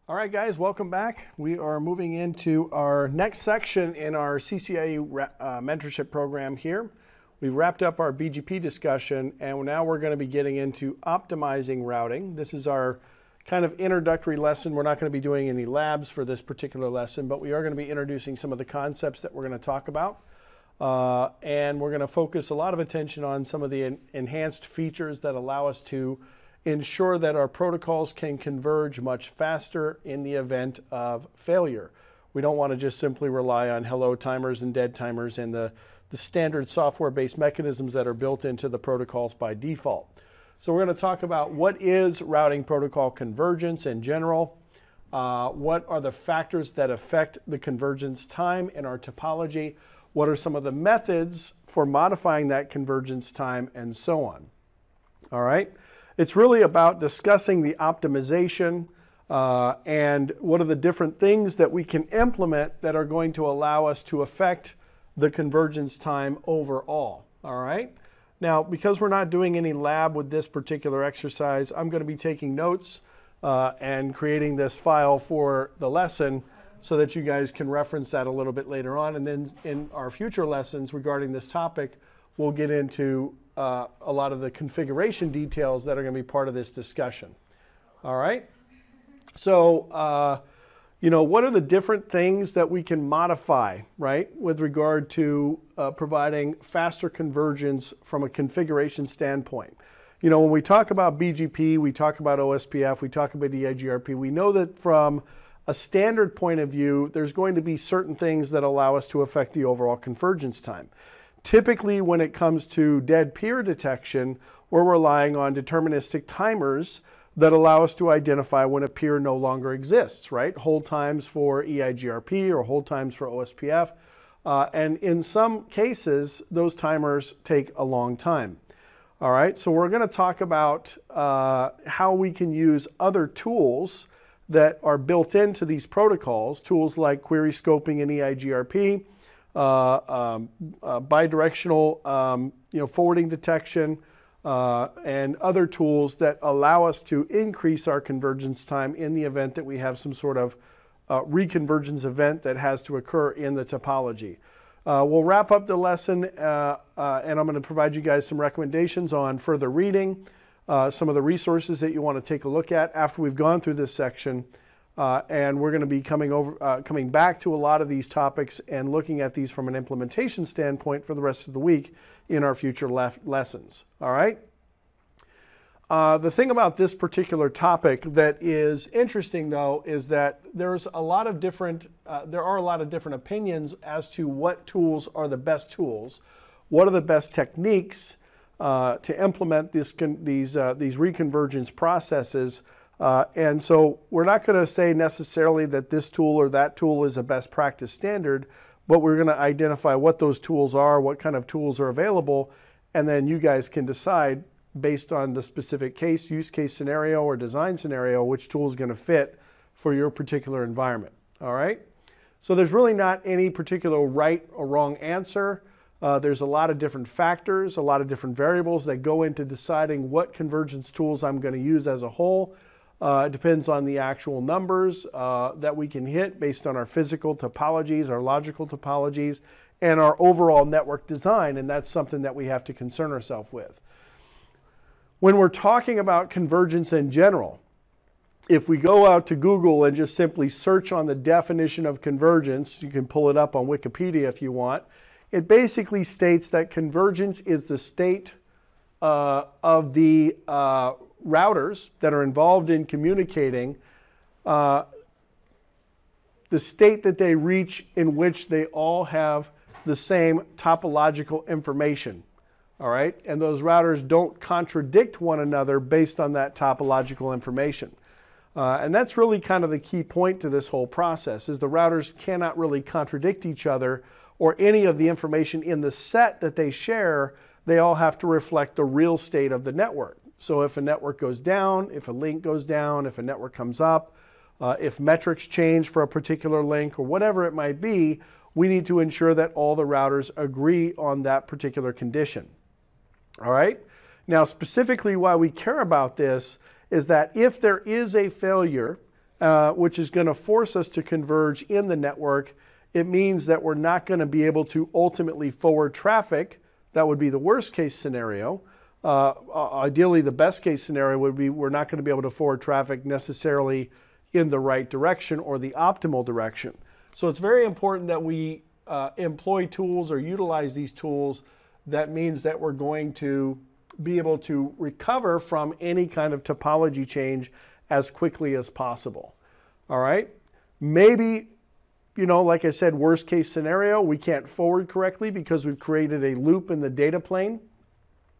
All right, guys, welcome back. We are moving into our next section in our CCIE mentorship program here. We've wrapped up our BGP discussion, and now we're going to be getting into optimizing routing. This is our kind of introductory lesson. We're not going to be doing any labs for this particular lesson, but we are going to be introducing some of the concepts that we're going to talk about. And we're going to focus a lot of attention on some of the enhanced features that allow us to ensure that our protocols can converge much faster in the event of failure. We don't want to just simply rely on hello timers and dead timers and the standard software-based mechanisms that are built into the protocols by default. So we're going to talk about what is routing protocol convergence in general, what are the factors that affect the convergence time in our topology, what are some of the methods for modifying that convergence time, and so on. All right? It's really about discussing the optimization and what are the different things that we can implement that are going to allow us to affect the convergence time overall. All right? Now, because we're not doing any lab with this particular exercise, I'm going to be taking notes and creating this file for the lesson so that you guys can reference that a little bit later on. And then in our future lessons regarding this topic, we'll get into a lot of the configuration details that are going to be part of this discussion. All right? So, what are the different things that we can modify, right, with regard to providing faster convergence from a configuration standpoint? When we talk about BGP, we talk about OSPF, we talk about EIGRP, we know that from a standard point of view, there's going to be certain things that allow us to affect the overall convergence time. Typically, when it comes to dead peer detection, we're relying on deterministic timers that allow us to identify when a peer no longer exists, right? Hold times for EIGRP or hold times for OSPF. And in some cases, those timers take a long time. All right, so we're going to talk about how we can use other tools that are built into these protocols, tools like query scoping in EIGRP, bidirectional forwarding detection, and other tools that allow us to increase our convergence time in the event that we have some sort of reconvergence event that has to occur in the topology. We'll wrap up the lesson and I'm going to provide you guys some recommendations on further reading, some of the resources that you want to take a look at after we've gone through this section. And we're going to be coming back to a lot of these topics and looking at these from an implementation standpoint for the rest of the week in our future lessons. All right? The thing about this particular topic that is interesting, though, is that there are a lot of different opinions as to what tools are the best tools, what are the best techniques to implement these reconvergence processes. And so we're not going to say necessarily that this tool or that tool is a best practice standard, but we're going to identify what those tools are, what kind of tools are available, and then you guys can decide based on the specific case, use case scenario, or design scenario, which tool is going to fit for your particular environment. All right? So there's really not any particular right or wrong answer. There's a lot of different factors, a lot of different variables that go into deciding what convergence tools I'm going to use as a whole. It depends on the actual numbers that we can hit based on our physical topologies, our logical topologies, and our overall network design, and that's something that we have to concern ourselves with. When we're talking about convergence in general, if we go out to Google and just simply search on the definition of convergence, you can pull it up on Wikipedia if you want, it basically states that convergence is the state of the routers that are involved in communicating, the state that they reach in which they all have the same topological information. All right? And those routers don't contradict one another based on that topological information. And that's really kind of the key point to this whole process, is the routers cannot really contradict each other or any of the information in the set that they share. They all have to reflect the real state of the network. So if a network goes down, if a link goes down, if a network comes up, if metrics change for a particular link or whatever it might be, we need to ensure that all the routers agree on that particular condition. All right? Now, specifically why we care about this is that if there is a failure which is going to force us to converge in the network. It means that we're not going to be able to ultimately forward traffic. That would be the worst case scenario. Ideally, the best case scenario would be we're not going to be able to forward traffic necessarily in the right direction or the optimal direction. So it's very important that we employ tools or utilize these tools. That means that we're going to be able to recover from any kind of topology change as quickly as possible. All right? Maybe, like I said, worst case scenario, we can't forward correctly because we've created a loop in the data plane.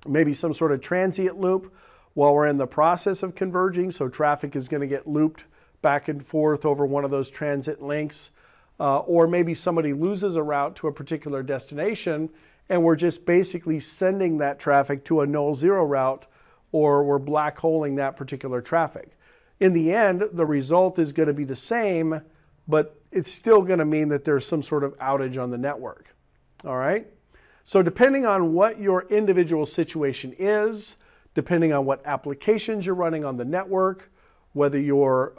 Maybe some sort of transient loop while we're in the process of converging. So traffic is going to get looped back and forth over one of those transit links. Or maybe somebody loses a route to a particular destination and we're just basically sending that traffic to a null zero route, or we're black holing that particular traffic. In the end, the result is going to be the same, but it's still going to mean that there's some sort of outage on the network. All right? So depending on what your individual situation is, depending on what applications you're running on the network, whether you're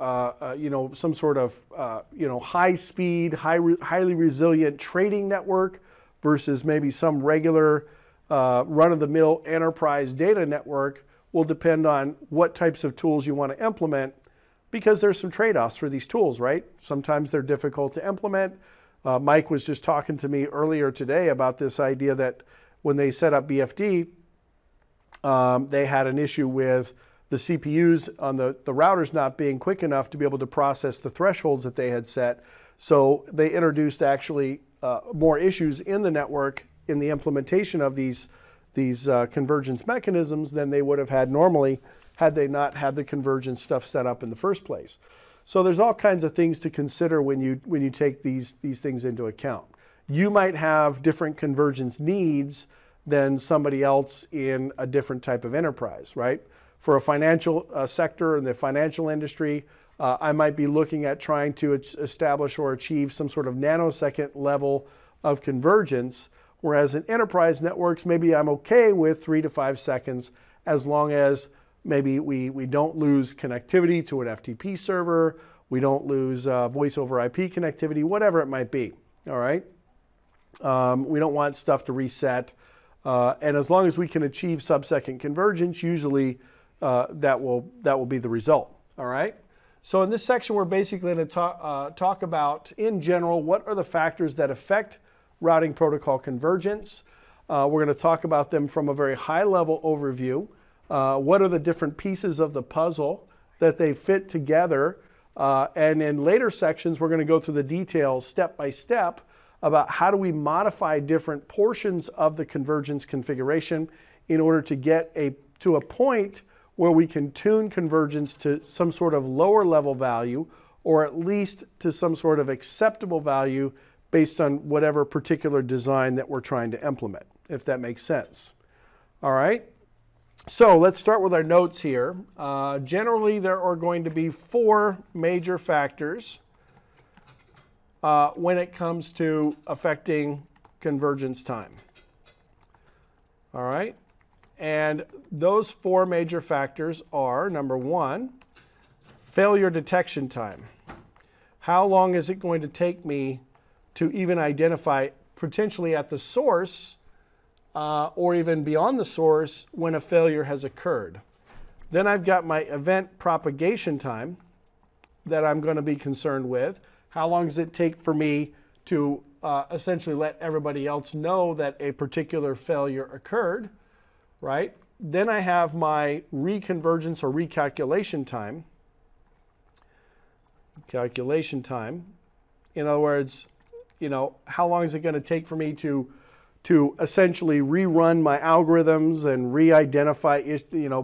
some sort of high-speed, highly resilient trading network versus maybe some regular run-of-the-mill enterprise data network, will depend on what types of tools you want to implement, because there's some trade-offs for these tools, right? Sometimes they're difficult to implement. Mike was just talking to me earlier today about this idea that when they set up BFD, they had an issue with the CPUs on the routers not being quick enough to be able to process the thresholds that they had set. So they introduced actually more issues in the network in the implementation of these convergence mechanisms than they would have had normally had they not had the convergence stuff set up in the first place. So there's all kinds of things to consider when you take these things into account. You might have different convergence needs than somebody else in a different type of enterprise, right? For a financial sector in the financial industry, I might be looking at trying to establish or achieve some sort of nanosecond level of convergence, whereas in enterprise networks, maybe I'm okay with 3 to 5 seconds as long as maybe we don't lose connectivity to an FTP server, we don't lose voice over IP connectivity, whatever it might be, all right? We don't want stuff to reset. And as long as we can achieve sub-second convergence, usually that will be the result, all right? So in this section, we're basically going to talk about, in general, what are the factors that affect routing protocol convergence. We're going to talk about them from a very high-level overview. What are the different pieces of the puzzle that they fit together? And in later sections, we're going to go through the details step by step about how do we modify different portions of the convergence configuration in order to get to a point where we can tune convergence to some sort of lower level value, or at least to some sort of acceptable value based on whatever particular design that we're trying to implement, if that makes sense. All right, so let's start with our notes here. Generally, there are going to be 4 major factors when it comes to affecting convergence time. All right, and those 4 major factors are, number 1, failure detection time. How long is it going to take me to even identify, potentially at the source, or even beyond the source, when a failure has occurred? Then I've got my event propagation time that I'm going to be concerned with. How long does it take for me to essentially let everybody else know that a particular failure occurred, right? Then I have my reconvergence or recalculation time. Calculation time. In other words, how long is it going to take for me to essentially rerun my algorithms and re-identify,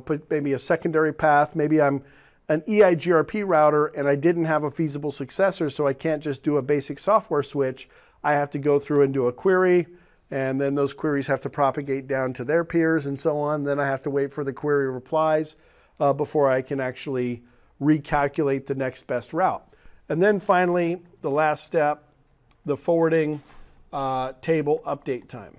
put maybe a secondary path. Maybe I'm an EIGRP router and I didn't have a feasible successor, so I can't just do a basic software switch. I have to go through and do a query, and then those queries have to propagate down to their peers and so on. Then I have to wait for the query replies before I can actually recalculate the next best route. And then finally, the last step, the forwarding table update time.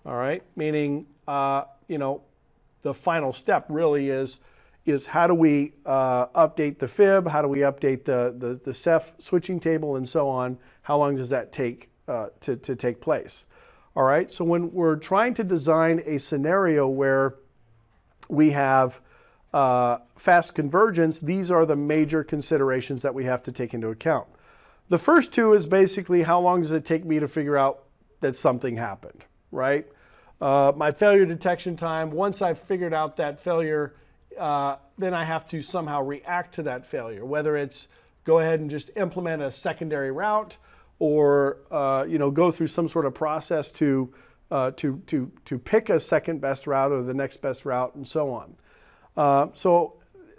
All right, meaning, the final step really is is how do we update the fib, how do we update the Ceph switching table, and so on. How long does that take to take place? All right, so when we're trying to design a scenario where we have fast convergence, these are the major considerations that we have to take into account. The first two is basically how long does it take me to figure out that something happened, right? My failure detection time, once I've figured out that failure, then I have to somehow react to that failure, whether it's go ahead and just implement a secondary route or go through some sort of process to pick a second best route or the next best route and so on. So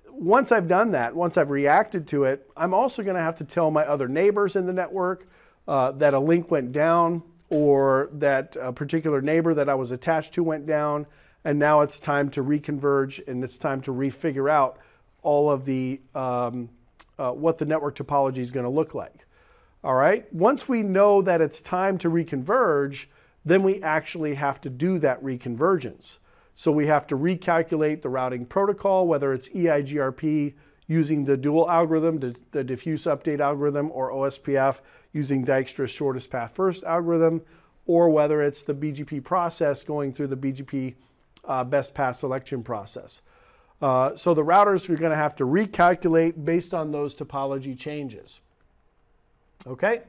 once I've done that, once I've reacted to it, I'm also going to have to tell my other neighbors in the network that a link went down or that a particular neighbor that I was attached to went down, and now it's time to reconverge and it's time to refigure out all of the what the network topology is going to look like. All right, once we know that it's time to reconverge, then we actually have to do that reconvergence. So we have to recalculate the routing protocol, whether it's EIGRP using the dual algorithm, the diffuse update algorithm, or OSPF using Dijkstra's shortest path first algorithm, or whether it's the BGP process going through the BGP best path selection process. So the routers are going to have to recalculate based on those topology changes. Okay,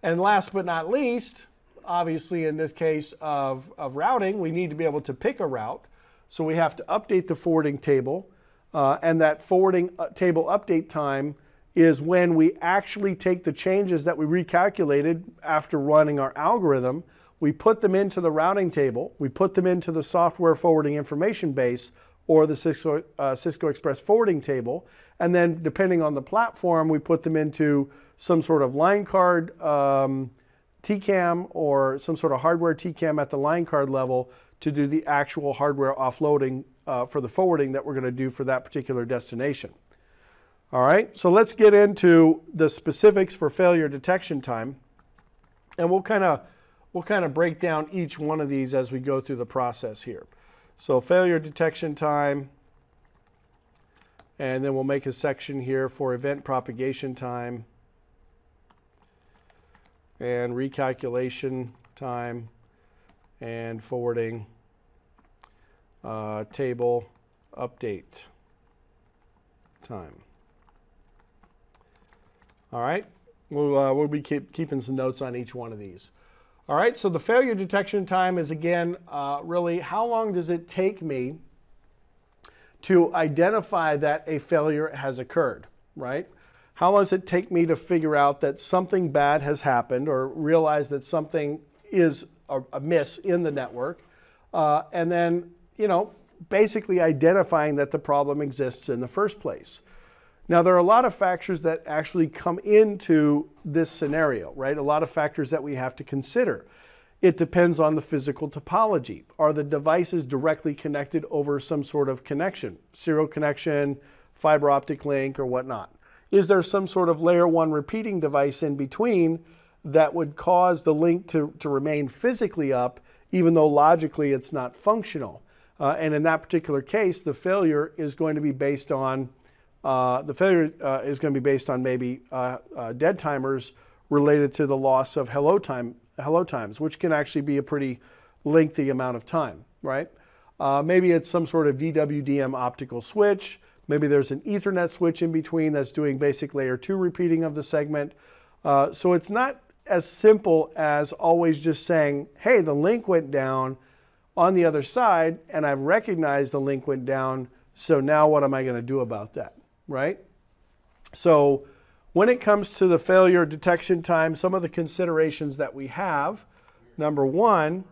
and last but not least, obviously in this case of routing, we need to be able to pick a route. So we have to update the forwarding table, and that forwarding table update time is when we actually take the changes that we recalculated after running our algorithm, we put them into the routing table, we put them into the software forwarding information base or the Cisco Express forwarding table, and then depending on the platform, we put them into some sort of line card TCAM or some sort of hardware TCAM at the line card level to do the actual hardware offloading for the forwarding that we're going to do for that particular destination. All right, so let's get into the specifics for failure detection time, and we'll kind of break down each one of these as we go through the process here. So failure detection time, and then we'll make a section here for event propagation time and recalculation time and forwarding table update time. All right, we'll be keeping some notes on each one of these. All right, so the failure detection time is, again, really how long does it take me to identify that a failure has occurred, right? How long does it take me to figure out that something bad has happened or realize that something is amiss in the network? And then, basically identifying that the problem exists in the first place. Now, there are a lot of factors that actually come into this scenario, right? A lot of factors that we have to consider. It depends on the physical topology. Are the devices directly connected over some sort of connection, serial connection, fiber optic link, or whatnot? Is there some sort of layer 1 repeating device in between that would cause the link to remain physically up, even though logically it's not functional? And in that particular case, the failure is going to be based on maybe dead timers related to the loss of hello times, which can actually be a pretty lengthy amount of time, right? Maybe it's some sort of DWDM optical switch. Maybe there's an Ethernet switch in between that's doing basic layer 2 repeating of the segment. So it's not as simple as always just saying, hey, the link went down on the other side, and I've recognized the link went down, so now what am I going to do about that, right? So when it comes to the failure detection time, some of the considerations that we have, number one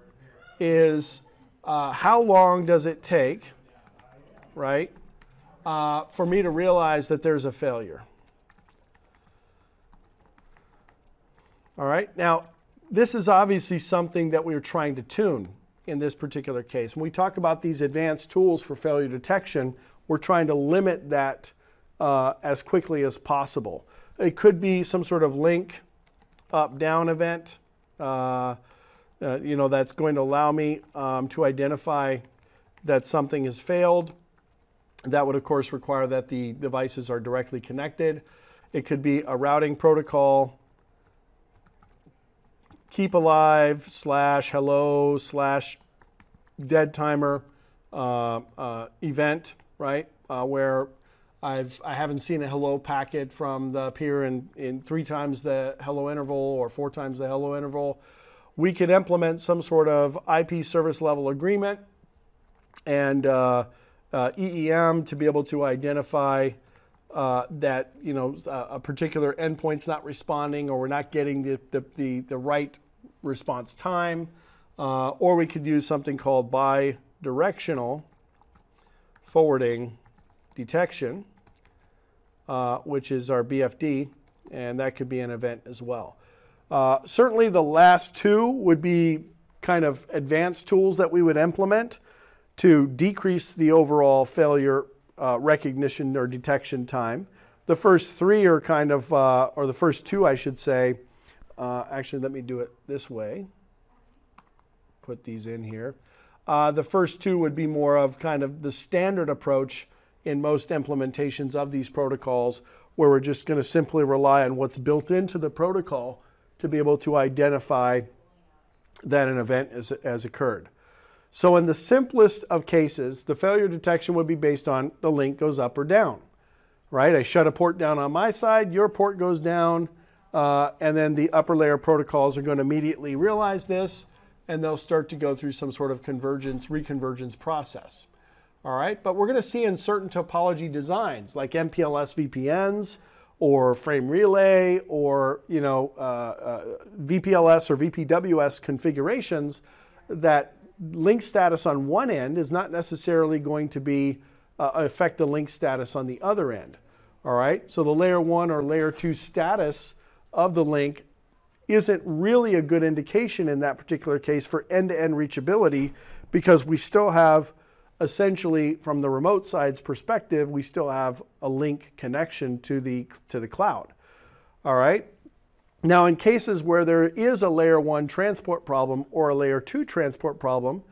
is how long does it take, right, for me to realize that there's a failure. All right, now this is obviously something that we're trying to tune in this particular case. When we talk about these advanced tools for failure detection, we're trying to limit that as quickly as possible. It could be some sort of link up-down event, that's going to allow me to identify that something has failed. That would, of course, require that the devices are directly connected. It could be a routing protocol, keep alive / hello / dead timer event, right? Where I haven't seen a hello packet from the peer in 3 times the hello interval or 4 times the hello interval. We could implement some sort of IP service level agreement and EEM to be able to identify that a particular endpoint's not responding or we're not getting the right response time, or we could use something called bidirectional forwarding detection, which is our BFD, and that could be an event as well. Certainly the last 2 would be kind of advanced tools that we would implement to decrease the overall failure recognition or detection time. The first 3 are kind of, or the first 2 I should say, actually let me do it this way, put these in here. The first 2 would be more of kind of the standard approach in most implementations of these protocols, where we're just going to simply rely on what's built into the protocol to be able to identify that an event has occurred. So in the simplest of cases, the failure detection would be based on the link goes up or down, right? I shut a port down on my side, your port goes down, and then the upper layer protocols are going to immediately realize this, and they'll start to go through some sort of convergence, reconvergence process. All right, but we're going to see in certain topology designs like MPLS VPNs or frame relay or VPLS or VPWS configurations that link status on one end is not necessarily going to be affect the link status on the other end. All right, so the layer 1 or layer 2 status of the link isn't really a good indication in that particular case for end-to-end reachability, because we still have essentially, from the remote side's perspective, we still have a link connection to the cloud. All right. Now, in cases where there is a layer 1 transport problem or a layer 2 transport problem,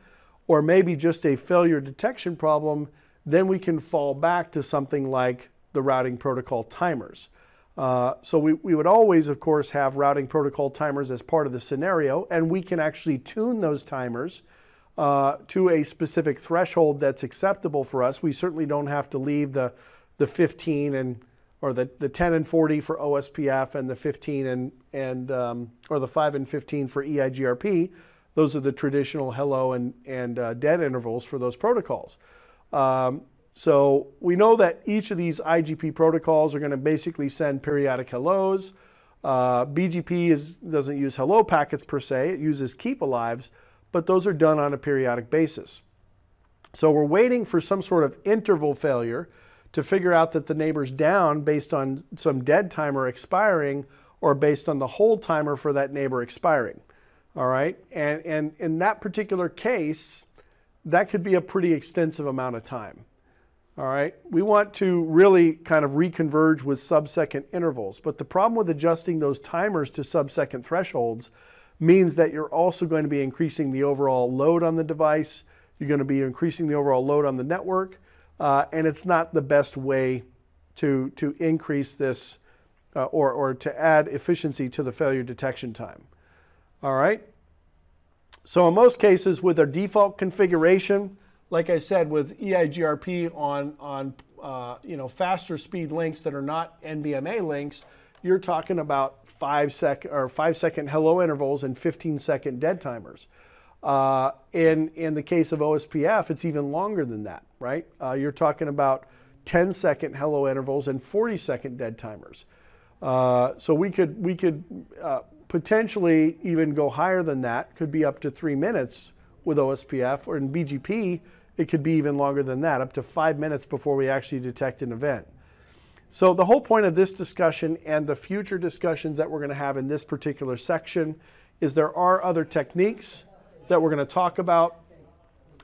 or maybe just a failure detection problem, then we can fall back to something like the routing protocol timers. So we would always, of course, have routing protocol timers as part of the scenario, and we can actually tune those timers to a specific threshold that's acceptable for us. We certainly don't have to leave the 15 or the 10 and 40 for OSPF and the 15 or the 5 and 15 for EIGRP. Those are the traditional hello and dead intervals for those protocols. So we know that each of these IGP protocols are going to basically send periodic hellos. BGP doesn't use hello packets per se, it uses keep alives, but those are done on a periodic basis. So we're waiting for some sort of interval failure to figure out that the neighbor's down based on some dead timer expiring or based on the hold timer for that neighbor expiring. All right, and in that particular case, that could be a pretty extensive amount of time. All right, we want to really kind of reconverge with sub-second intervals, but the problem with adjusting those timers to sub-second thresholds means that you're also going to be increasing the overall load on the device, you're going to be increasing the overall load on the network, and it's not the best way to increase this or to add efficiency to the failure detection time. All right, so in most cases with our default configuration, like I said, with EIGRP on faster speed links that are not NBMA links, you're talking about 5-second hello intervals and 15-second dead timers. In the case of OSPF, it's even longer than that, right? You're talking about 10-second hello intervals and 40-second dead timers. So we could potentially even go higher than that. Could be up to 3 minutes with OSPF, or in BGP, it could be even longer than that, up to 5 minutes before we actually detect an event. So the whole point of this discussion and the future discussions that we're going to have in this particular section is there are other techniques that we're going to talk about,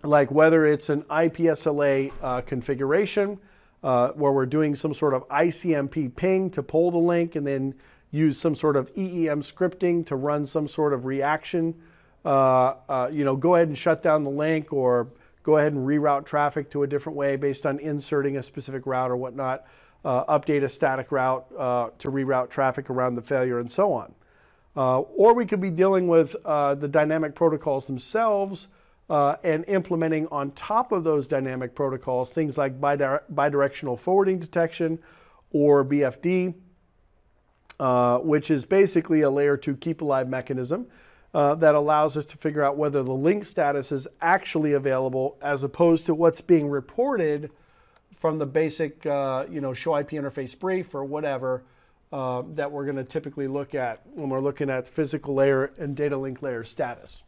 like whether it's an IPSLA configuration, where we're doing some sort of ICMP ping to pull the link and then use some sort of EEM scripting to run some sort of reaction. Go ahead and shut down the link or go ahead and reroute traffic to a different way based on inserting a specific route or whatnot, update a static route to reroute traffic around the failure, and so on. Or we could be dealing with the dynamic protocols themselves and implementing on top of those dynamic protocols things like bidirectional forwarding detection, or BFD, which is basically a layer 2 keep alive mechanism that allows us to figure out whether the link status is actually available as opposed to what's being reported from the basic show IP interface brief or whatever that we're going to typically look at when we're looking at physical layer and data link layer status.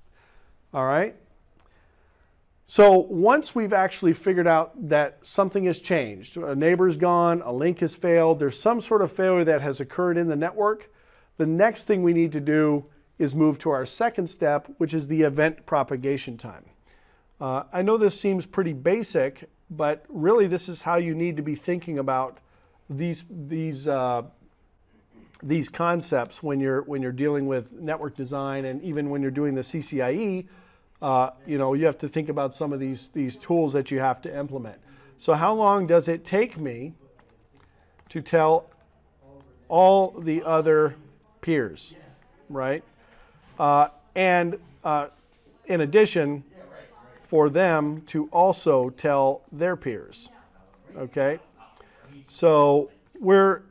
All right? So once we've actually figured out that something has changed, a neighbor's gone, a link has failed, there's some sort of failure that has occurred in the network, the next thing we need to do is move to our second step, which is the event propagation time. I know this seems pretty basic, but really this is how you need to be thinking about these concepts when you're dealing with network design, and even when you're doing the CCIE. You have to think about some of these tools that you have to implement. So how long does it take me to tell all the other peers, right? And in addition, for them to also tell their peers, okay? So we're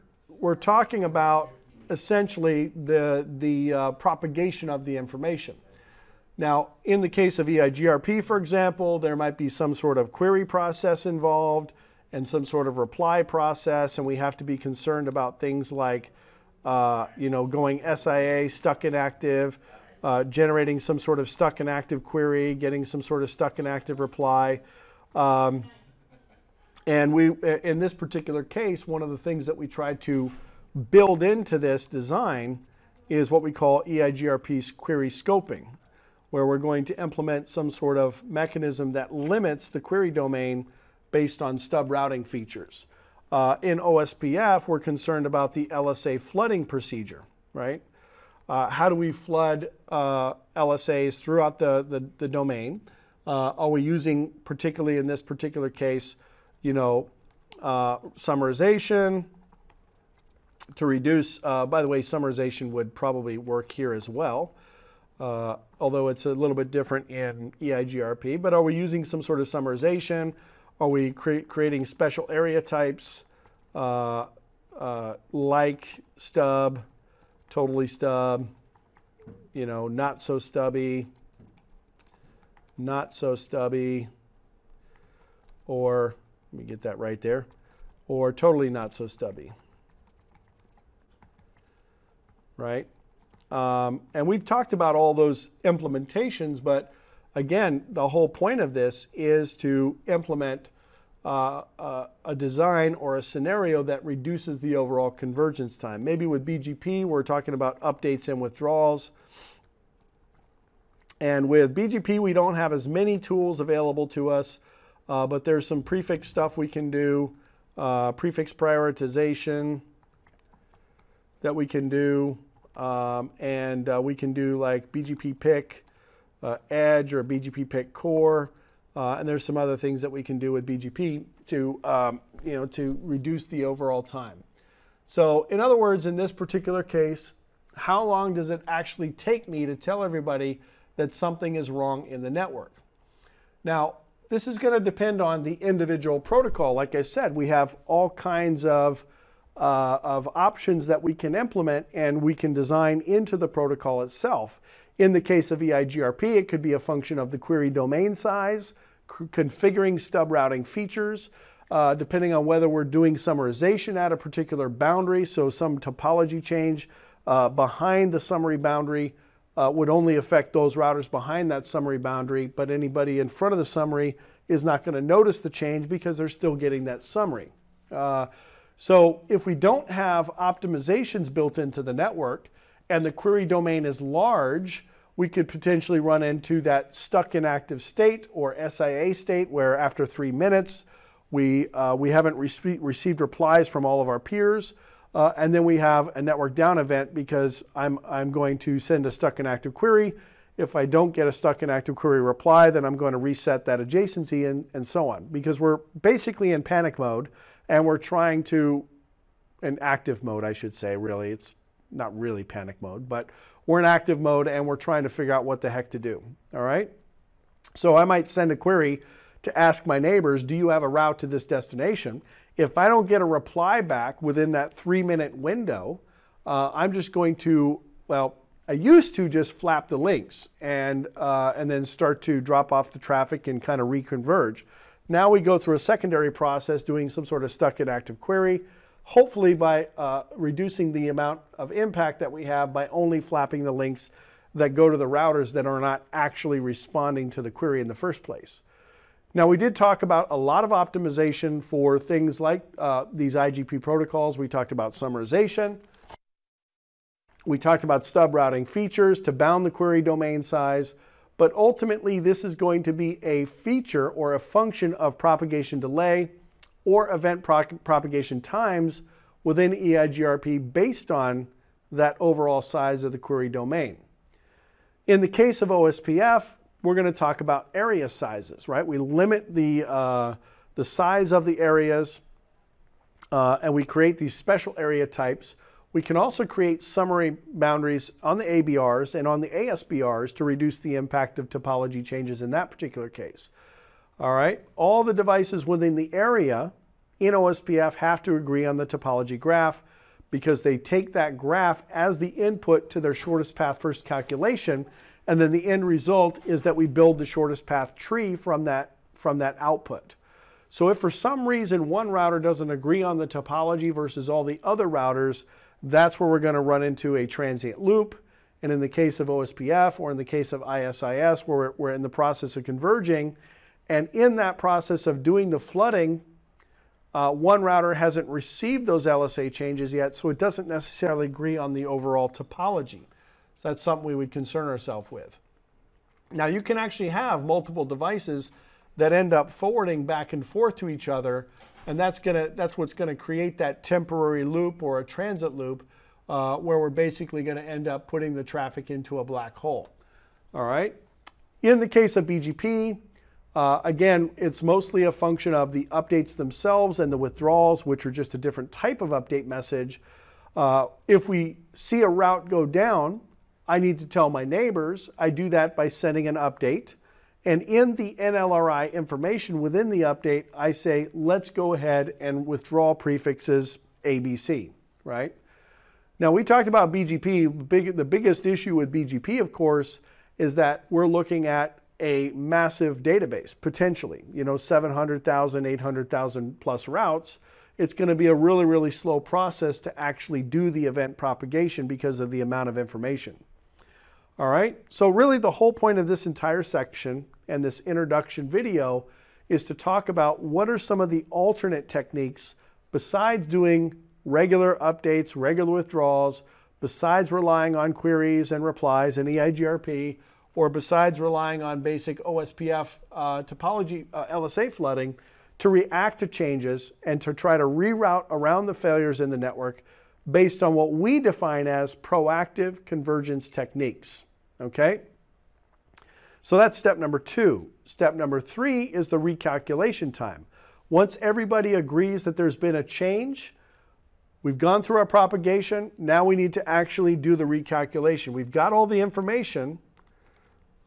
talking about essentially the propagation of the information. Now, in the case of EIGRP, for example, there might be some sort of query process involved and some sort of reply process, and we have to be concerned about things like, going SIA, stuck inactive, generating some sort of stuck inactive query, getting some sort of stuck inactive reply. And in this particular case, one of the things that we tried to build into this design is what we call EIGRP query scoping, where we're going to implement some sort of mechanism that limits the query domain based on stub routing features. In OSPF, we're concerned about the LSA flooding procedure, right? How do we flood LSAs throughout the domain? Are we using, particularly in this particular case, summarization to reduce, by the way, summarization would probably work here as well. Although it's a little bit different in EIGRP, but are we using some sort of summarization? Are we creating special area types like stub, totally stub, not so stubby, or, let me get that right there, or totally not so stubby, right? And we've talked about all those implementations, but again, the whole point of this is to implement a design or a scenario that reduces the overall convergence time. Maybe with BGP, we're talking about updates and withdrawals. And with BGP, we don't have as many tools available to us, but there's some prefix stuff we can do, prefix prioritization that we can do. And we can do like BGP pick edge or BGP pick core, and there's some other things that we can do with BGP to reduce the overall time. So in other words, in this particular case, how long does it actually take me to tell everybody that something is wrong in the network? Now, this is going to depend on the individual protocol. Like I said, we have all kinds of options that we can implement and we can design into the protocol itself. In the case of EIGRP, it could be a function of the query domain size, configuring stub routing features, depending on whether we're doing summarization at a particular boundary, so some topology change behind the summary boundary would only affect those routers behind that summary boundary, but anybody in front of the summary is not going to notice the change because they're still getting that summary. So if we don't have optimizations built into the network and the query domain is large, we could potentially run into that stuck inactive state or SIA state where after 3 minutes we haven't received replies from all of our peers, and then we have a network down event because I'm going to send a stuck inactive query If I don't get a stuck in active query reply, then I'm going to reset that adjacency and so on. Because we're basically in panic mode and we're trying to, in active mode, I should say, really. It's not really panic mode, but we're in active mode and we're trying to figure out what the heck to do, all right? So I might send a query to ask my neighbors, do you have a route to this destination? If I don't get a reply back within that 3-minute window, I'm just going to, well, I used to just flap the links and then start to drop off the traffic and kind of reconverge. Now we go through a secondary process doing some sort of stuck in active query, hopefully by reducing the amount of impact that we have by only flapping the links that go to the routers that are not actually responding to the query in the first place. Now we did talk about a lot of optimization for things like these IGP protocols. We talked about summarization. We talked about stub routing features to bound the query domain size, but ultimately this is going to be a feature or a function of propagation delay or event propagation times within EIGRP based on that overall size of the query domain. In the case of OSPF, we're going to talk about area sizes, right? We limit the size of the areas and we create these special area types. We can also create summary boundaries on the ABRs and on the ASBRs to reduce the impact of topology changes in that particular case. All right, all the devices within the area in OSPF have to agree on the topology graph because they take that graph as the input to their shortest path first calculation, and then the end result is that we build the shortest path tree from that output. So if for some reason one router doesn't agree on the topology versus all the other routers, that's where we're going to run into a transient loop. And in the case of OSPF or in the case of ISIS, where we're in the process of converging, and in that process of doing the flooding, one router hasn't received those LSA changes yet, so it doesn't necessarily agree on the overall topology. So that's something we would concern ourselves with. Now you can actually have multiple devices that end up forwarding back and forth to each other, and that's what's going to create that temporary loop or a transit loop where we're basically going to end up putting the traffic into a black hole. All right. In the case of BGP, again, it's mostly a function of the updates themselves and the withdrawals, which are just a different type of update message. If we see a route go down, I need to tell my neighbors. I do that by sending an update. And in the NLRI information within the update, I say, let's go ahead and withdraw prefixes ABC, right? Now, we talked about BGP. The biggest issue with BGP, of course, is that we're looking at a massive database, potentially, 700,000, 800,000 plus routes. It's going to be a really, really slow process to actually do the event propagation because of the amount of information. All right, so really the whole point of this entire section and this introduction video is to talk about what are some of the alternate techniques besides doing regular updates, regular withdrawals, besides relying on queries and replies in EIGRP, or besides relying on basic OSPF topology LSA flooding to react to changes and to try to reroute around the failures in the network based on what we define as proactive convergence techniques, okay? So that's step number 2. Step number 3 is the recalculation time. Once everybody agrees that there's been a change, we've gone through our propagation, now we need to actually do the recalculation. We've got all the information,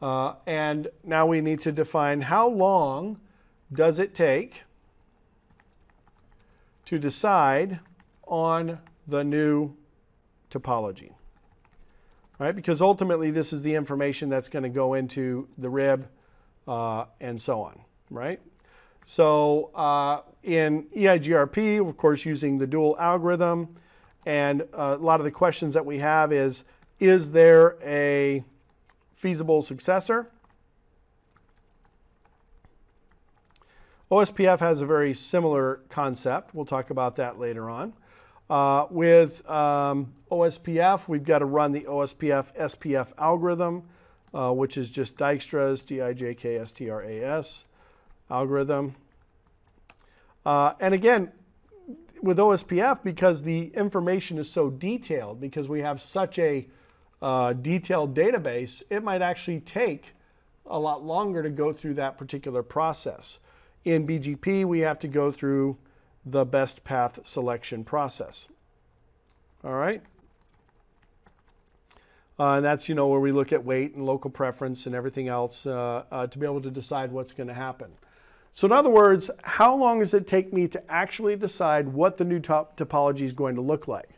and now we need to define how long does it take to decide on the new topology, right? Because ultimately this is the information that's going to go into the RIB and so on, right? So in EIGRP, of course, using the dual algorithm, and a lot of the questions that we have is there a feasible successor? OSPF has a very similar concept. We'll talk about that later on. With OSPF, we've got to run the OSPF SPF algorithm, which is just Dijkstra's, D-I-J-K-S-T-R-A-S algorithm. And again, with OSPF, because the information is so detailed, because we have such a detailed database, it might actually take a lot longer to go through that particular process. In BGP, we have to go through the best path selection process. All right. And that's, where we look at weight and local preference and everything else to be able to decide what's going to happen. So in other words, how long does it take me to actually decide what the new topology is going to look like?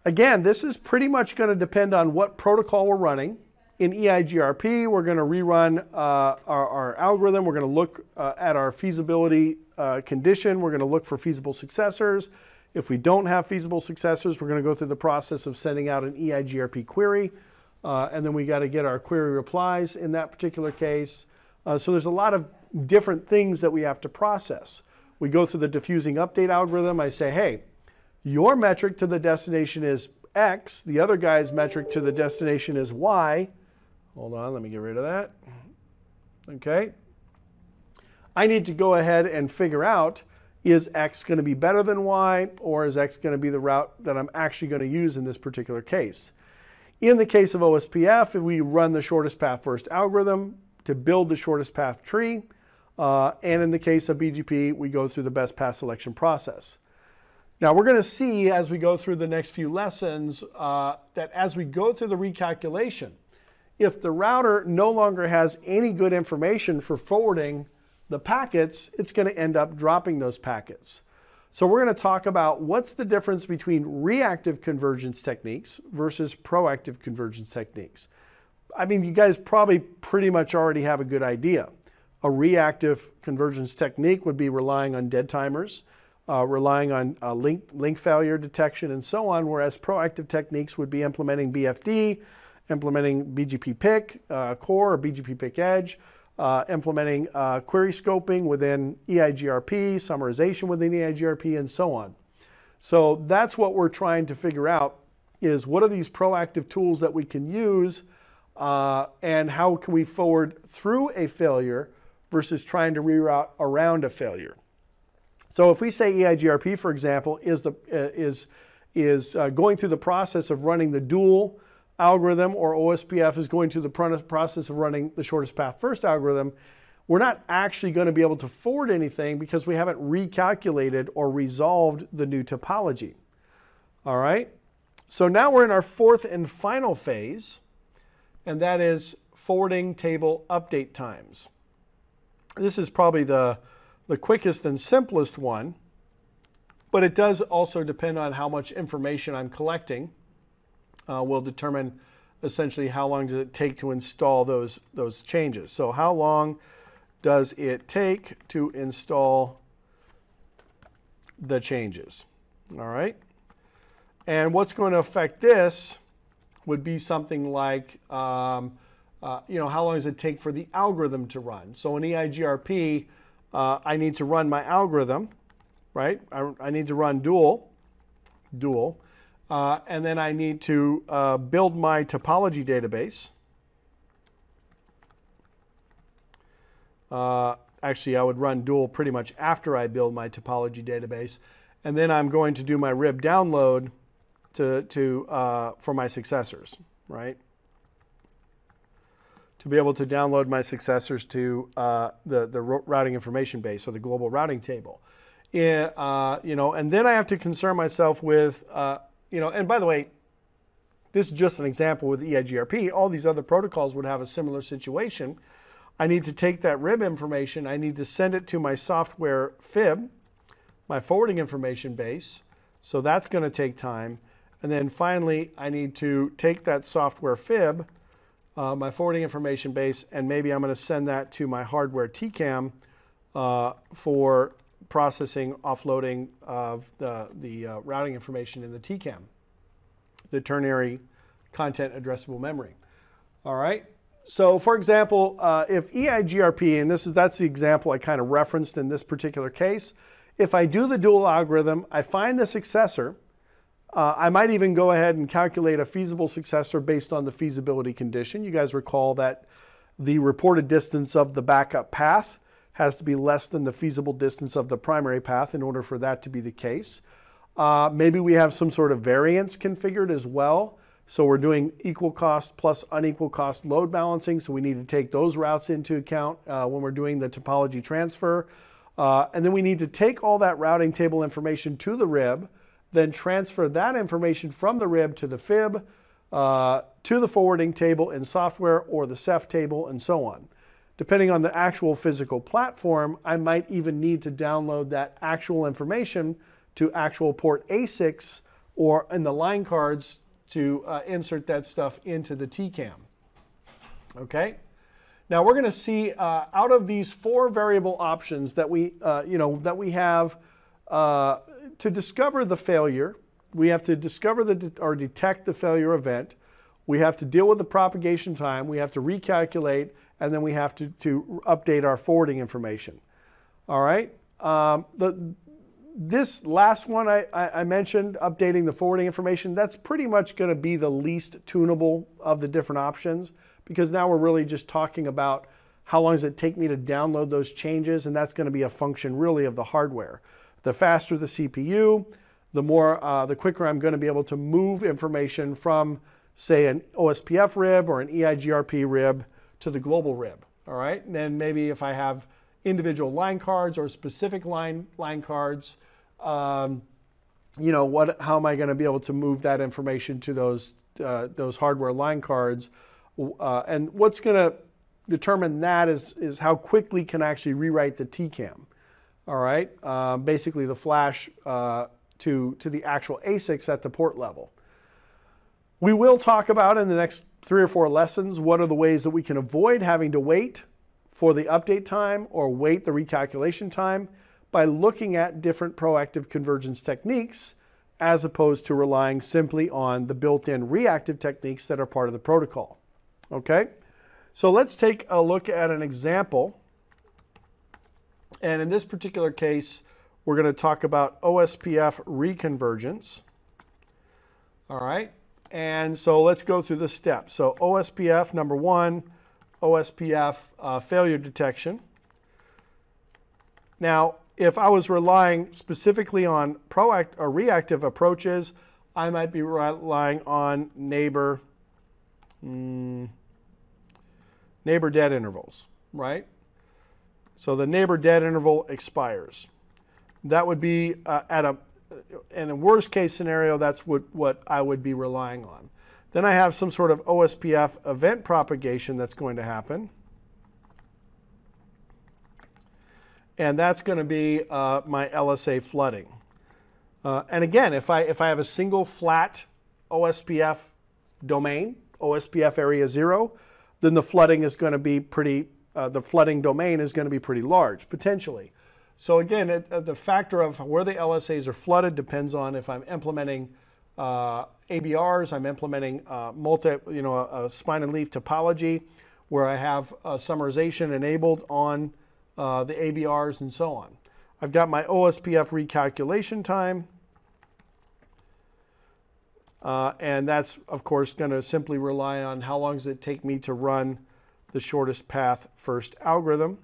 Again, this is pretty much going to depend on what protocol we're running. In EIGRP, we're going to rerun our algorithm. We're going to look at our feasibility condition. We're going to look for feasible successors. If we don't have feasible successors, we're going to go through the process of sending out an EIGRP query. And then we got to get our query replies in that particular case. So there's a lot of different things that we have to process. We go through the diffusing update algorithm. I say, hey, your metric to the destination is X. The other guy's metric to the destination is Y. Hold on, let me get rid of that. Okay. I need to go ahead and figure out, is X going to be better than Y, or is X going to be the route that I'm actually going to use in this particular case? In the case of OSPF, if we run the shortest path first algorithm to build the shortest path tree, and in the case of BGP, we go through the best path selection process. Now we're going to see as we go through the next few lessons that as we go through the recalculation, if the router no longer has any good information for forwarding the packets, it's going to end up dropping those packets. So we're going to talk about what's the difference between reactive convergence techniques versus proactive convergence techniques. I mean, you guys probably pretty much already have a good idea. A reactive convergence technique would be relying on dead timers, relying on link failure detection and so on, whereas proactive techniques would be implementing BFD, implementing BGP PIC core or BGP PIC edge, implementing query scoping within EIGRP, summarization within EIGRP, and so on. So that's what we're trying to figure out, is what are these proactive tools that we can use and how can we forward through a failure versus trying to reroute around a failure. So if we say EIGRP, for example, is going through the process of running the dual algorithm, or OSPF is going through the process of running the shortest path first algorithm, we're not actually going to be able to forward anything because we haven't recalculated or resolved the new topology. All right? So now we're in our fourth and final phase, and that is forwarding table update times. This is probably the quickest and simplest one, but it does also depend on how much information I'm collecting. Will determine essentially how long does it take to install those changes. So how long does it take to install the changes? All right. And what's going to affect this would be something like, how long does it take for the algorithm to run? So in EIGRP, I need to run my algorithm, right? I need to run dual. And then I need to build my topology database. Actually, I would run dual pretty much after I build my topology database. And then I'm going to do my RIB download for my successors, right? To be able to download my successors to the routing information base, or the global routing table. And then I have to concern myself with and by the way, this is just an example with EIGRP. All these other protocols would have a similar situation. I need to take that RIB information, I need to send it to my software FIB, my forwarding information base. So that's going to take time. And then finally, I need to take that software FIB, my forwarding information base, and maybe I'm going to send that to my hardware TCAM for processing, offloading of the routing information in the TCAM, the ternary content addressable memory. All right. So for example, if EIGRP, and that's the example I kind of referenced in this particular case, if I do the dual algorithm, I find the successor, I might even go ahead and calculate a feasible successor based on the feasibility condition. You guys recall that the reported distance of the backup path has to be less than the feasible distance of the primary path in order for that to be the case. Maybe we have some sort of variance configured as well So we're doing equal cost plus unequal cost load balancing. So we need to take those routes into account when we're doing the topology transfer. And then we need to take all that routing table information to the RIB, then transfer that information from the RIB to the FIB, to the forwarding table in software or the CEF table and so on. Depending on the actual physical platform, I might even need to download that actual information to actual port ASICs or in the line cards to insert that stuff into the TCAM. Okay? Now we're going to see out of these 4 variable options that we have to discover the failure, we have to discover or detect the failure event. We have to deal with the propagation time. We have to recalculate, and then we have to update our forwarding information. All right. This last one I mentioned, updating the forwarding information, that's pretty much going to be the least tunable of the different options, because now we're really just talking about how long does it take me to download those changes, and that's going to be a function really of the hardware. The faster the CPU, the quicker I'm going to be able to move information from, say, an OSPF RIB or an EIGRP RIB to the global RIB. All right, and then maybe if I have individual line cards or specific line cards, how am I going to be able to move that information to those hardware line cards? And what's going to determine that is how quickly can I actually rewrite the TCAM. All right, basically the flash to the actual ASICs at the port level. We will talk about in the next 3 or 4 lessons what are the ways that we can avoid having to wait for the update time or wait the recalculation time by looking at different proactive convergence techniques as opposed to relying simply on the built-in reactive techniques that are part of the protocol. Okay, so let's take a look at an example. And in this particular case, we're going to talk about OSPF Reconvergence. All right, and so let's go through the steps. So OSPF, number 1, OSPF failure detection. Now, if I was relying specifically on proactive or reactive approaches, I might be relying on neighbor dead intervals, right? So the neighbor dead interval expires. That would be in a worst case scenario, that's what I would be relying on. Then I have some sort of OSPF event propagation that's going to happen. And that's going to be my LSA flooding. And again, if I have a single flat OSPF domain, OSPF area 0, then the flooding is going to be the flooding domain is going to be pretty large, potentially. So again, the factor of where the LSAs are flooded depends on if I'm implementing ABRs, I'm implementing a spine and leaf topology where I have summarization enabled on the ABRs and so on. I've got my OSPF recalculation time. And that's, of course, going to simply rely on how long does it take me to run the shortest path first algorithm.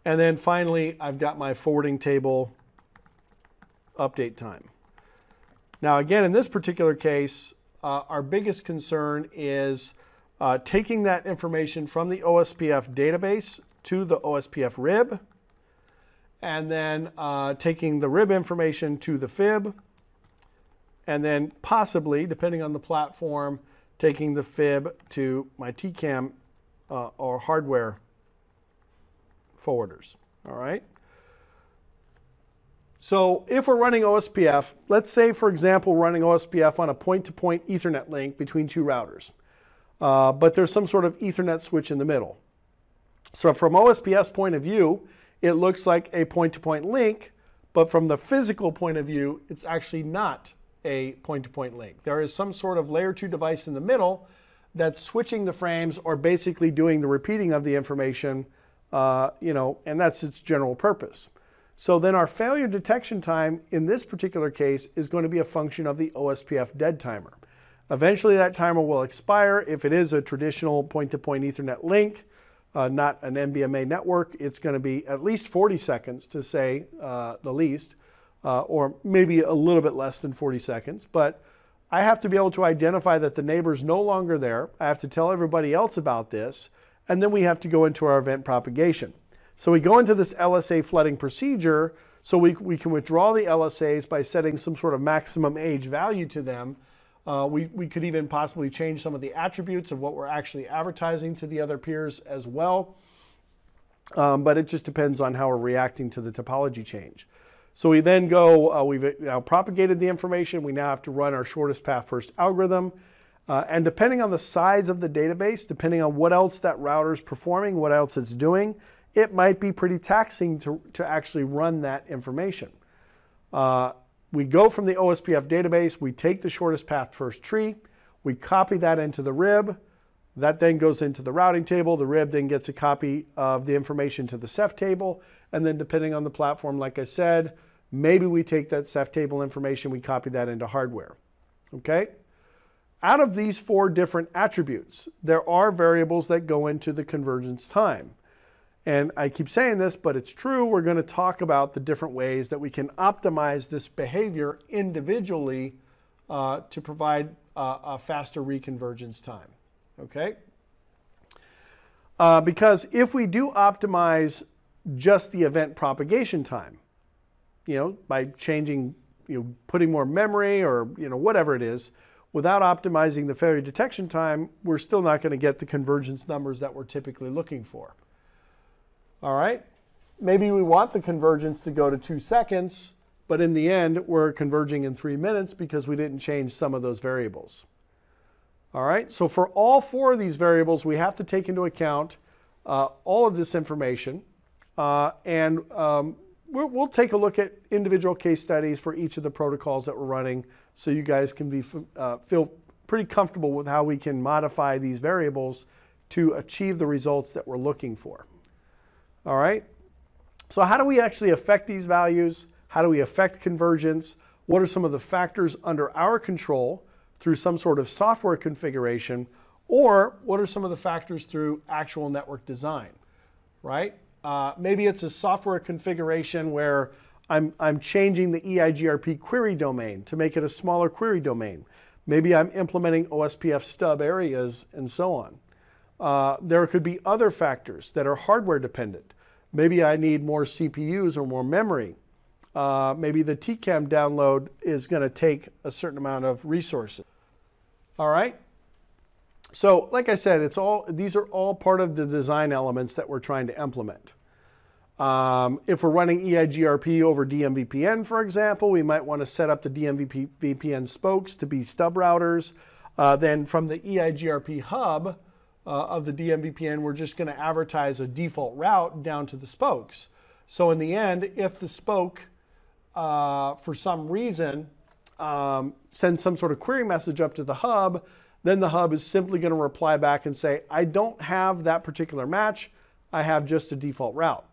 And then finally, I've got my forwarding table update time. Now, again, in this particular case, our biggest concern is taking that information from the OSPF database to the OSPF RIB, and then taking the RIB information to the FIB, and then possibly, depending on the platform, taking the FIB to my TCAM or hardware forwarders. All right. So if we're running OSPF, let's say, for example, running OSPF on a point-to-point Ethernet link between 2 routers, but there's some sort of Ethernet switch in the middle. So from OSPF's point of view, it looks like a point-to-point link, but from the physical point of view, it's actually not a point-to-point link. There is some sort of layer 2 device in the middle that's switching the frames or basically doing the repeating of the information, and that's its general purpose. So then our failure detection time in this particular case is going to be a function of the OSPF dead timer. Eventually that timer will expire. If it is a traditional point-to-point Ethernet link, not an NBMA network, it's going to be at least 40 seconds to say the least. or maybe a little bit less than 40 seconds. But I have to be able to identify that the neighbor's no longer there. I have to tell everybody else about this, and then we have to go into our event propagation. So we go into this LSA flooding procedure, so we can withdraw the LSAs by setting some sort of maximum age value to them. We could even possibly change some of the attributes of what we're actually advertising to the other peers as well. But it just depends on how we're reacting to the topology change. So we then go, we've now propagated the information. We now have to run our shortest path first algorithm. And depending on the size of the database, depending on what else that router is performing, what else it's doing, it might be pretty taxing to actually run that information. We go from the OSPF database, we take the shortest path first tree, we copy that into the RIB, that then goes into the routing table, the RIB then gets a copy of the information to the Ceph table, and then depending on the platform, like I said, maybe we take that Ceph table information, we copy that into hardware, okay? Out of these 4 different attributes, there are variables that go into the convergence time. And I keep saying this, but it's true. We're going to talk about the different ways that we can optimize this behavior individually to provide a faster reconvergence time, okay? Because if we do optimize just the event propagation time, by changing, putting more memory or, whatever it is, without optimizing the failure detection time, we're still not going to get the convergence numbers that we're typically looking for. All right, maybe we want the convergence to go to 2 seconds, but in the end, we're converging in 3 minutes because we didn't change some of those variables. All right, so for all 4 of these variables, we have to take into account all of this information, and we'll take a look at individual case studies for each of the protocols that we're running so you guys can feel pretty comfortable with how we can modify these variables to achieve the results that we're looking for. All right, so how do we actually affect these values? How do we affect convergence? What are some of the factors under our control through some sort of software configuration? Or what are some of the factors through actual network design, right? Maybe it's a software configuration where I'm changing the EIGRP query domain to make it a smaller query domain. Maybe I'm implementing OSPF stub areas and so on. There could be other factors that are hardware dependent. Maybe I need more CPUs or more memory. Maybe the TCAM download is going to take a certain amount of resources. All right. So like I said, these are all part of the design elements that we're trying to implement. If we're running EIGRP over DMVPN, for example, we might want to set up the DMVPN spokes to be stub routers. Then from the EIGRP hub of the DMVPN, we're just going to advertise a default route down to the spokes. So in the end, if the spoke, for some reason, sends some sort of query message up to the hub, then the hub is simply going to reply back and say, I don't have that particular match. I have just a default route.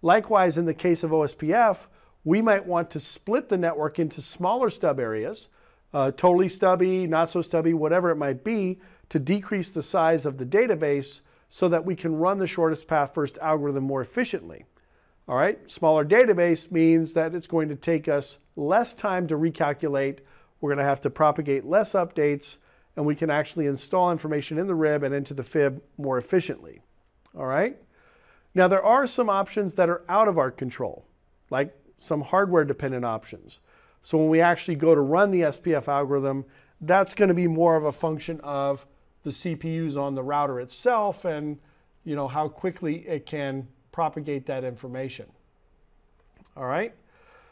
Likewise, in the case of OSPF, we might want to split the network into smaller stub areas, totally stubby, not so stubby, whatever it might be, to decrease the size of the database so that we can run the shortest path first algorithm more efficiently. All right, smaller database means that it's going to take us less time to recalculate. We're going to have to propagate less updates, and we can actually install information in the RIB and into the FIB more efficiently. All right. Now, there are some options that are out of our control, like some hardware-dependent options. So when we actually go to run the SPF algorithm, that's going to be more of a function of the CPUs on the router itself and how quickly it can propagate that information. All right.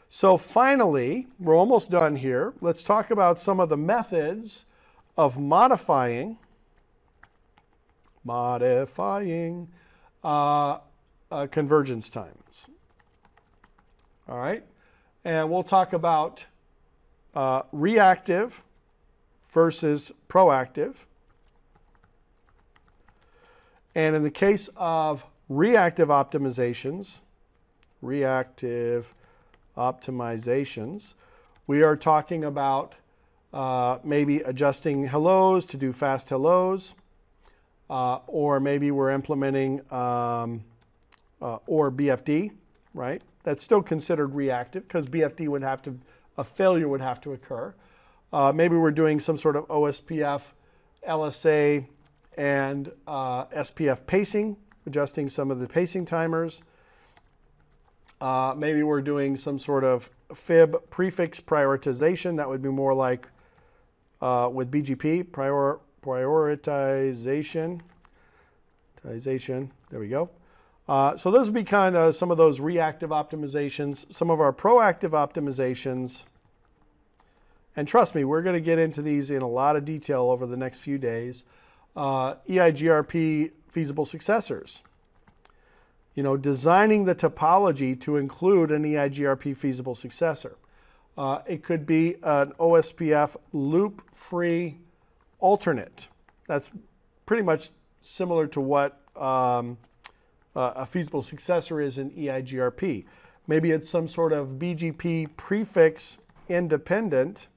So finally, we're almost done here. Let's talk about some of the methods of modifying convergence times. All right, and we'll talk about reactive versus proactive. And in the case of reactive optimizations, we are talking about maybe adjusting hellos to do fast hellos, or maybe we're implementing or BFD right? That's still considered reactive because BFD would have to, a failure would have to occur. Maybe we're doing some sort of OSPF, LSA, and SPF pacing, adjusting some of the pacing timers. Maybe we're doing some sort of fib prefix prioritization. That would be more like with BGP, prioritization. There we go. So those would be kind of some of those reactive optimizations. Some of our proactive optimizations, and trust me, we're going to get into these in a lot of detail over the next few days. EIGRP feasible successors. You know, designing the topology to include an EIGRP feasible successor. It could be an OSPF loop-free alternate. That's pretty much similar to what a feasible successor is in EIGRP. Maybe it's some sort of BGP prefix independent,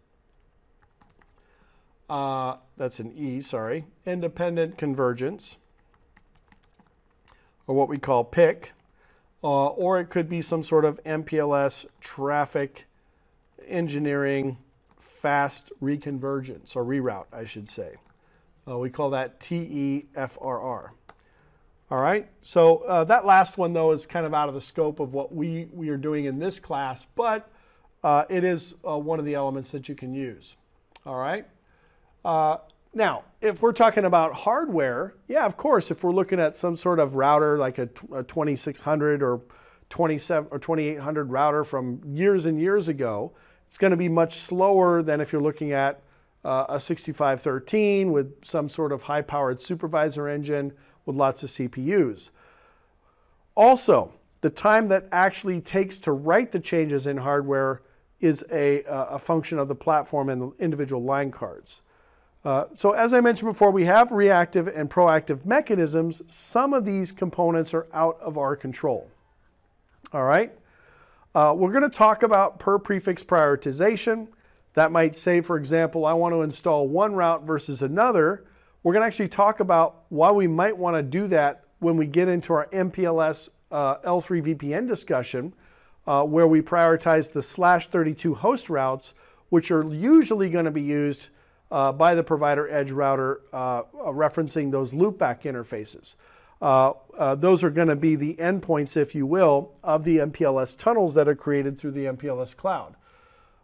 that's an E, sorry, independent convergence, or what we call PIC, or it could be some sort of MPLS traffic engineering fast reconvergence, or reroute, I should say. We call that TEFRR. All right, so that last one, though, is kind of out of the scope of what we are doing in this class, but it is one of the elements that you can use. All right. Now, if we're talking about hardware, yeah, of course, if we're looking at some sort of router like a 2600 or 27 or 2800 router from years and years ago, it's going to be much slower than if you're looking at a 6513 with some sort of high-powered supervisor engine with lots of CPUs. Also, the time that actually takes to write the changes in hardware is a function of the platform and the individual line cards. So as I mentioned before, we have reactive and proactive mechanisms. Some of these components are out of our control. All right. We're going to talk about per prefix prioritization. That might say, for example, I want to install one route versus another. We're going to actually talk about why we might want to do that when we get into our MPLS L3 VPN discussion, where we prioritize the /32 host routes, which are usually going to be used by the provider edge router, referencing those loopback interfaces. Those are going to be the endpoints, if you will, of the MPLS tunnels that are created through the MPLS cloud.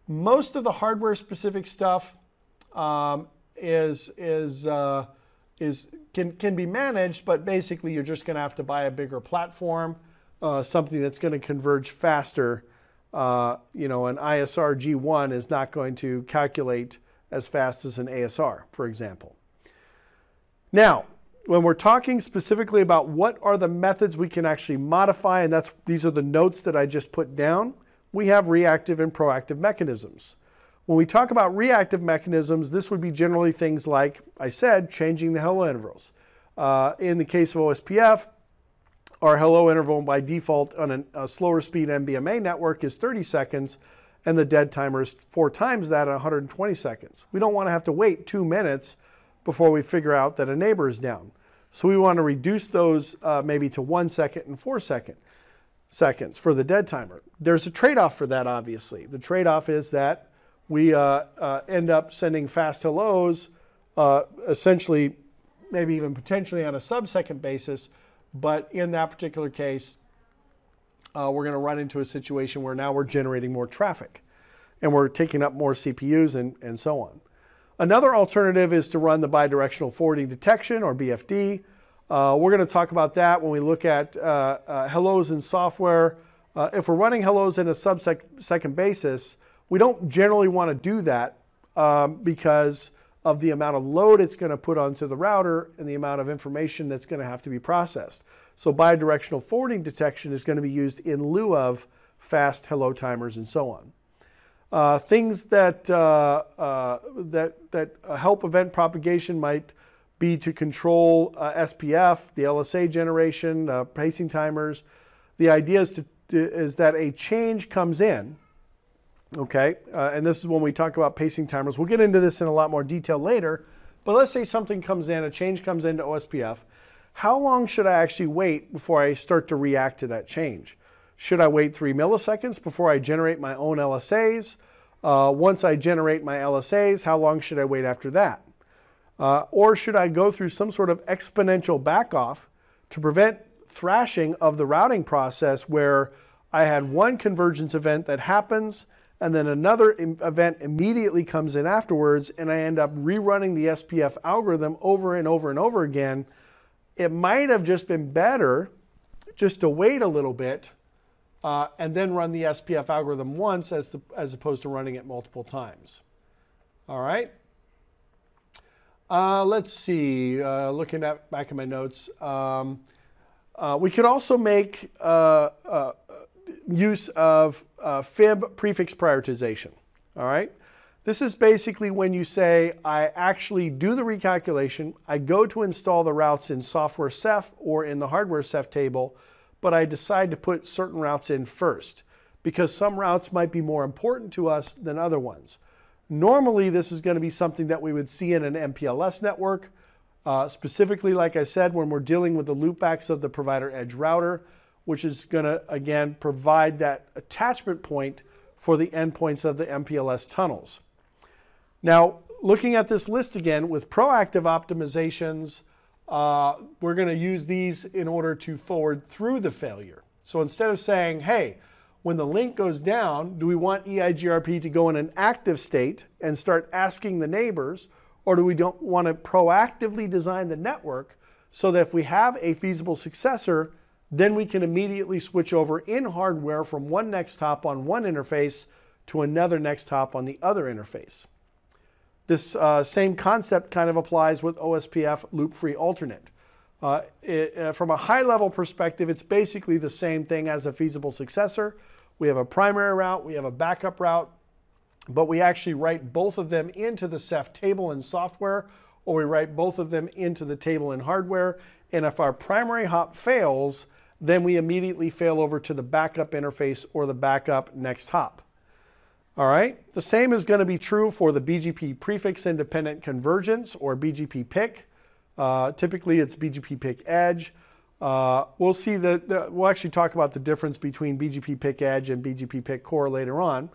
Most of the hardware-specific stuff can be managed, but basically you're just going to have to buy a bigger platform, something that's going to converge faster. You know, an ISR G1 is not going to calculate as fast as an ASR, for example. Now, when we're talking specifically about what are the methods we can actually modify, and these are the notes that I just put down, we have reactive and proactive mechanisms. When we talk about reactive mechanisms, this would be generally things like, I said, changing the hello intervals. In the case of OSPF, our hello interval by default on a slower speed NBMA network is 30 seconds, and the dead timer is 4 times that at 120 seconds. We don't want to have to wait 2 minutes before we figure out that a neighbor is down. So we want to reduce those maybe to 1 second and 4 seconds for the dead timer. There's a trade-off for that, obviously. The trade-off is that we end up sending fast hellos, essentially, maybe even potentially on a sub-second basis, but in that particular case, we're going to run into a situation where now we're generating more traffic and we're taking up more CPUs and so on. Another alternative is to run the bidirectional forwarding detection, or BFD. We're going to talk about that when we look at hellos in software. If we're running hellos in a sub-second basis, we don't generally want to do that because of the amount of load it's going to put onto the router and the amount of information that's going to have to be processed. So bidirectional forwarding detection is going to be used in lieu of fast hello timers and so on. Things that help event propagation might be to control SPF, the LSA generation, pacing timers. The idea is that a change comes in, okay? And this is when we talk about pacing timers. We'll get into this in a lot more detail later, but let's say something comes in, a change comes into OSPF. How long should I actually wait before I start to react to that change? Should I wait 3 milliseconds before I generate my own LSAs? Once I generate my LSAs, how long should I wait after that? Or should I go through some sort of exponential backoff to prevent thrashing of the routing process where I had one convergence event that happens and then another event immediately comes in afterwards and I end up rerunning the SPF algorithm over and over and over again? It might have just been better just to wait a little bit and then run the SPF algorithm once as opposed to running it multiple times. All right. Let's see, looking back at my notes. We could also make use of fib prefix prioritization. All right. This is basically when you say, I actually do the recalculation, I go to install the routes in software Ceph or in the hardware Ceph table, but I decide to put certain routes in first because some routes might be more important to us than other ones. Normally, this is going to be something that we would see in an MPLS network, specifically, like I said, when we're dealing with the loopbacks of the provider edge router, which is going to, again, provide that attachment point for the endpoints of the MPLS tunnels. Now, looking at this list again, with proactive optimizations, we're going to use these in order to forward through the failure. So instead of saying, hey, when the link goes down, do we want EIGRP to go in an active state and start asking the neighbors, or do we want to proactively design the network so that if we have a feasible successor, then we can immediately switch over in hardware from one next hop on one interface to another next hop on the other interface. This same concept kind of applies with OSPF loop-free alternate. From a high-level perspective, it's basically the same thing as a feasible successor. We have a primary route, we have a backup route, but we actually write both of them into the Ceph table in software, or we write both of them into the table in hardware. And if our primary hop fails, then we immediately fail over to the backup interface or the backup next hop. All right, the same is going to be true for the BGP prefix independent convergence or BGP PIC. Typically, it's BGP PIC edge. We'll see we'll actually talk about the difference between BGP PIC edge and BGP PIC core later on.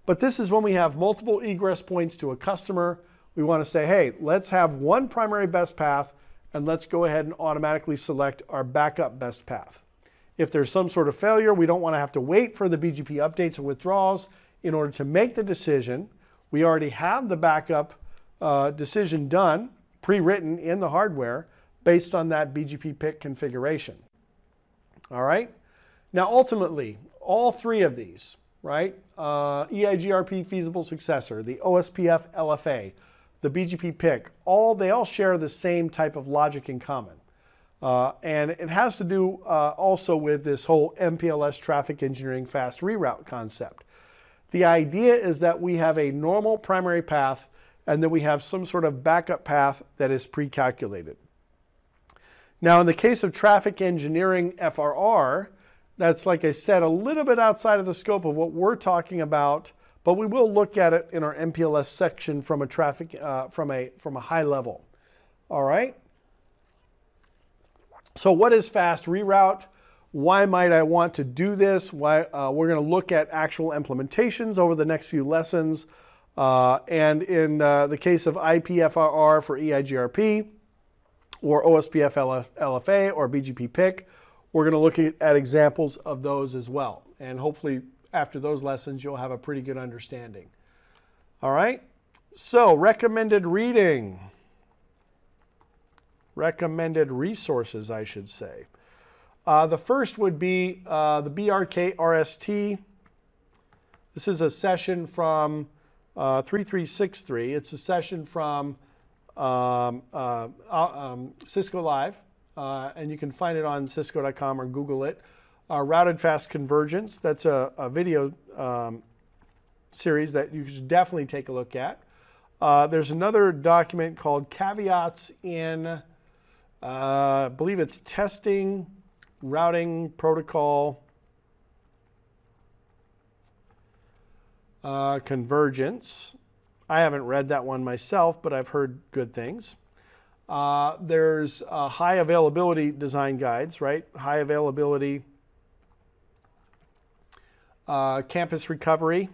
But this is when we have multiple egress points to a customer. We want to say, hey, let's have one primary best path, and let's go ahead and automatically select our backup best path. If there's some sort of failure, we don't want to have to wait for the BGP updates or withdrawals in order to make the decision. We already have the backup decision done, pre-written in the hardware based on that BGP PIC configuration. All right. Now, ultimately, all three of these, right? EIGRP feasible successor, the OSPF LFA, the BGP PIC, they all share the same type of logic in common. And it has to do also with this whole MPLS traffic engineering fast reroute concept. The idea is that we have a normal primary path and then we have some sort of backup path that is pre-calculated. Now, in the case of traffic engineering FRR, that's, like I said, a little bit outside of the scope of what we're talking about, but we will look at it in our MPLS section from a from a high level. All right. So what is fast reroute? Why might I want to do this? We're going to look at actual implementations over the next few lessons. And in the case of IPFRR for EIGRP, or OSPF LFA, or BGP PIC, we're going to look at examples of those as well. And hopefully after those lessons, you'll have a pretty good understanding. All right, so recommended reading. Recommended resources, I should say. The first would be the BRK RST. This is a session from 3363. It's a session from Cisco Live, and you can find it on cisco.com or Google it. Routed Fast Convergence, that's a video series that you should definitely take a look at. There's another document called Caveats in, I believe it's Testing Routing Protocol Convergence. I haven't read that one myself, but I've heard good things. There's high availability design guides, right? High availability campus recovery.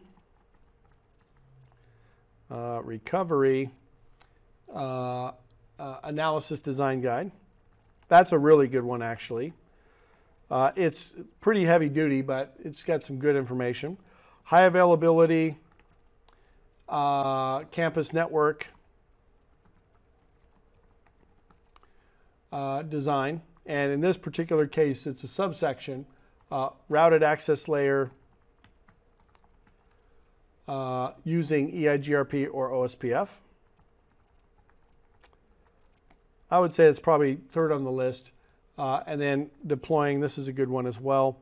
Analysis design guide. That's a really good one, actually. It's pretty heavy duty, but it's got some good information. High availability, campus network design. And in this particular case, it's a subsection, routed access layer using EIGRP or OSPF. I would say it's probably third on the list. And then deploying, this is a good one as well.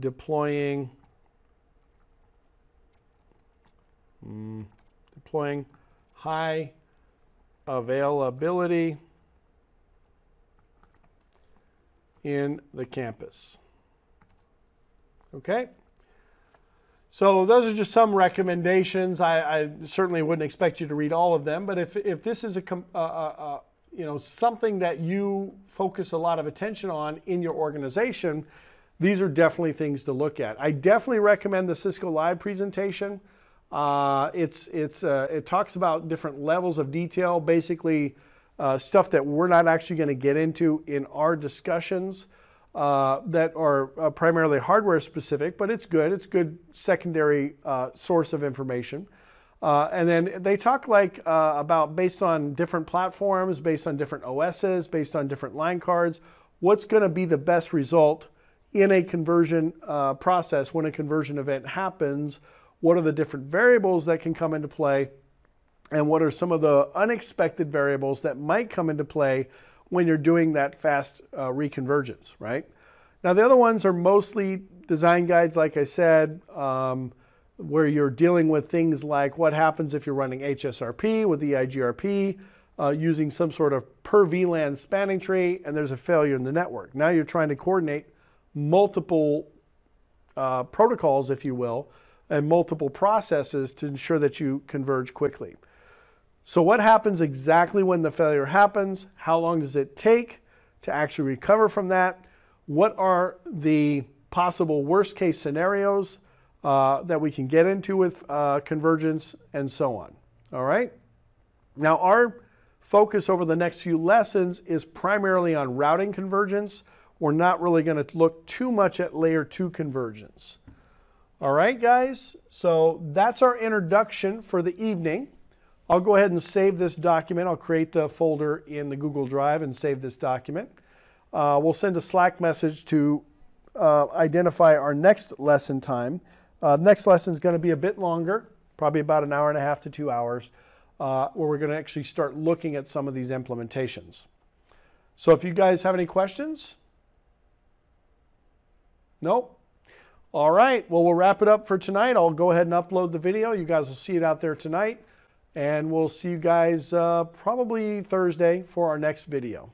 Deploying high availability in the campus. Okay. So those are just some recommendations. I certainly wouldn't expect you to read all of them, but if this is something that you focus a lot of attention on in your organization, these are definitely things to look at. I definitely recommend the Cisco Live presentation. It talks about different levels of detail, basically stuff that we're not actually going to get into in our discussions that are primarily hardware specific, but it's good. It's good secondary source of information. And then they talk about based on different platforms, based on different OSs, based on different line cards, what's going to be the best result in a conversion process when a conversion event happens. What are the different variables that can come into play? And what are some of the unexpected variables that might come into play when you're doing that fast reconvergence, right? Now, the other ones are mostly design guides, like I said, where you're dealing with things like what happens if you're running HSRP with EIGRP, using some sort of per VLAN spanning tree, and there's a failure in the network. Now you're trying to coordinate multiple protocols, if you will, and multiple processes to ensure that you converge quickly. So what happens exactly when the failure happens? How long does it take to actually recover from that? What are the possible worst case scenarios that we can get into with convergence, and so on? All right. Now our focus over the next few lessons is primarily on routing convergence. We're not really going to look too much at layer 2 convergence. All right, guys. So that's our introduction for the evening. I'll go ahead and save this document. I'll create the folder in the Google Drive and save this document. We'll send a Slack message to identify our next lesson time. Next lesson is going to be a bit longer, probably about an hour and a half to 2 hours, where we're going to actually start looking at some of these implementations. So if you guys have any questions? Nope. All right. Well, we'll wrap it up for tonight. I'll go ahead and upload the video. You guys will see it out there tonight. And we'll see you guys probably Thursday for our next video.